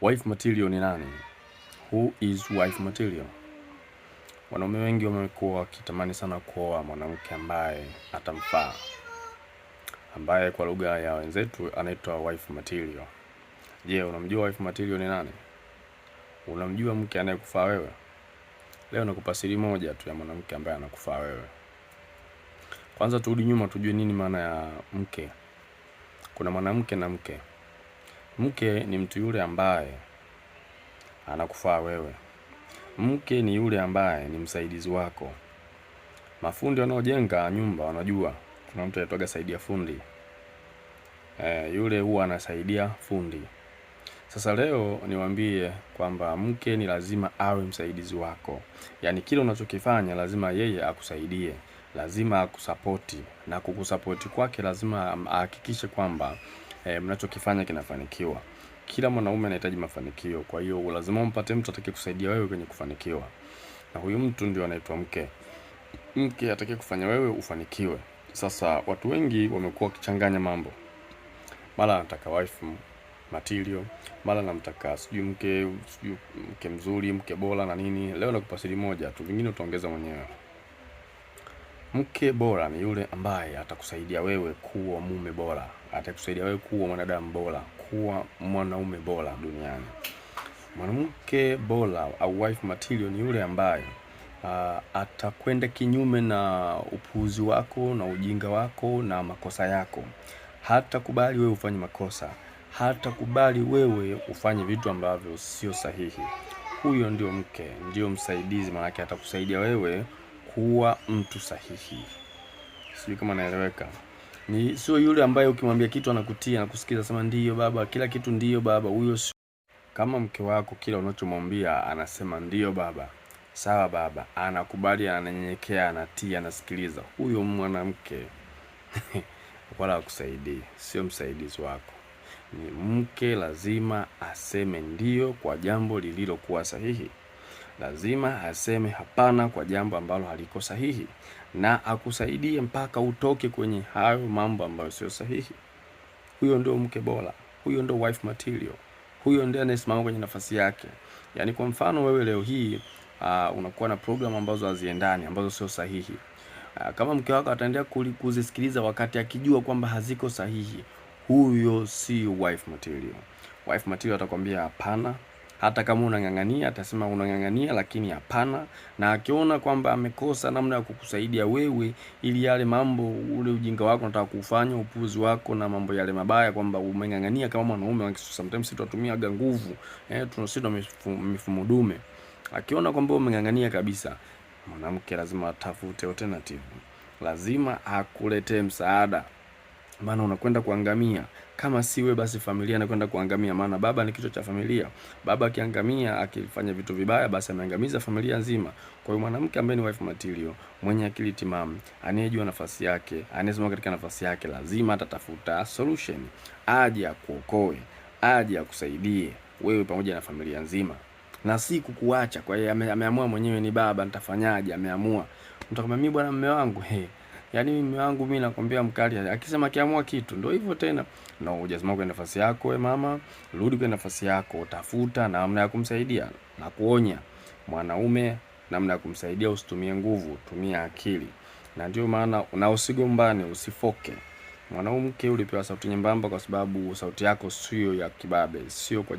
Wife material ni nani? Who is wife material? Wanaume wengi wamekuwa wakitamani sana kuoa mwanamke ambaye atamfaa, ambaye kwa lugha ya wenzetu anaitwa wife material. Je, unamjua wife material ni nani? Unamjua mke anayekufaa wewe? Leo nakupa siri moja tu ya mwanamke ambaye anakufaa wewe. Kwanza turudi nyuma tujue nini maana ya mke. Kuna mwanamke na mke. Mke ni mtu yule ambaye anakufaa wewe. Mke ni yule ambaye ni msaidizi wako. Mafundi wanaojenga nyumba wanajua kuna mtu anaitwa saidia fundi. Yule huwa anasaidia fundi. Sasa leo niwaambie kwamba mke ni lazima awe msaidizi wako. Yaani kile unachokifanya lazima yeye akusaidie, lazima akusapoti, na kukusapoti kwake lazima ahakikishe kwamba mnachokifanya kinafanikiwa. Kila mwanaume anahitaji mafanikio, kwa hiyo lazima umpate mtu atakayekusaidia wewe kwenye kufanikiwa. Na huyu mtu ndio anaitwa mke. Mke atakaye kufanya wewe ufanikiwe. Sasa watu wengi wamekuwa wakichanganya mambo. Mara anataka wife material, mara namtaka sijui mke mzuri, mke bora na nini. Leo nakupa siri moja tu, vingine utaongeza mwenyewe. Mke bora ni yule ambaye atakusaidia wewe kuwa mume bora, atakusaidia wewe kuwa mwanadamu bora, kuwa mwanaume bora duniani. Mwanamke bora au wife material ni yule ambaye atakwenda kinyume na upuuzi wako na ujinga wako na makosa yako. Hata kubali wewe ufanye makosa, hata kubali wewe ufanye vitu ambavyo sio sahihi. Huyo ndio mke, ndio msaidizi, maana yake atakusaidia wewe kuwa mtu sahihi. Sio kama naeleweka. Ni sio yule ambaye ukimwambia kitu anakutia na kusikiza sema ndio baba, kila kitu ndio baba. Huyo kama mke wako kila unachomwambia anasema ndio baba, sawa baba, anakubali, ananyenyekea, anatii, anasikiliza, huyo mwanamke wala akusaidii, sio msaidizi wako. Ni mke lazima aseme ndio kwa jambo lililokuwa sahihi. Lazima aseme hapana kwa jambo ambalo haliko sahihi, na akusaidie mpaka utoke kwenye hayo mambo ambayo sio sahihi. Huyo ndio mke bora, huyo ndio wife material. Huyo ndiye anayesimama kwenye nafasi yake. Yaani kwa mfano wewe leo hii unakuwa na program ambazo haziendani, ambazo sio sahihi. Kama mke wako ataendelea kuzisikiliza wakati akijua kwamba haziko sahihi, huyo si wife material. Wife material atakwambia hapana. Hata kama unang'ang'ania atasema unang'ang'ania lakini hapana, na akiona kwamba amekosa namna ya kukusaidia wewe ili yale mambo, ule ujinga wako unataka kufanya, upuuzi wako na mambo yale mabaya, kwamba umeng'ang'ania kama mwanaume, sometimes tunatumia nguvu, tunasema mifumo dume. Akiona kwamba umeng'ang'ania kabisa, mwanamke lazima atafute alternative. Lazima akuletee msaada, maana unakwenda kuangamia. Kama siwe basi familia inakwenda kuangamia, maana baba ni kichwa cha familia. Baba akiangamia, akifanya vitu vibaya, basi ameangamiza familia nzima. Kwa hiyo mwanamke ambaye ni wife material, mwenye akili timamu, anayejua nafasi yake, anayesimama katika nafasi yake, lazima atatafuta solution, aje akuokoe, aje akusaidie wewe pamoja na familia nzima, na si kukuacha. Kwa hiyo ameamua mwenyewe, ni baba, nitafanyaje, ameamua. Mtakwambia mimi bwana mume wangu, yaani mume wangu mimi nakwambia mkali, akisema kiamua kitu ndio hivyo tena. Na hujasimama kwenye nafasi yako wewe mama, rudi kwenye nafasi yako, tafuta namna ya kumsaidia na kuonya mwanaume namna ya kumsaidia. Usitumie nguvu, tumia akili. Na ndio maana usigombane, usifoke. Mwanamke ulipewa sauti nyembamba kwa sababu sauti yako sio ya kibabe, sio kwa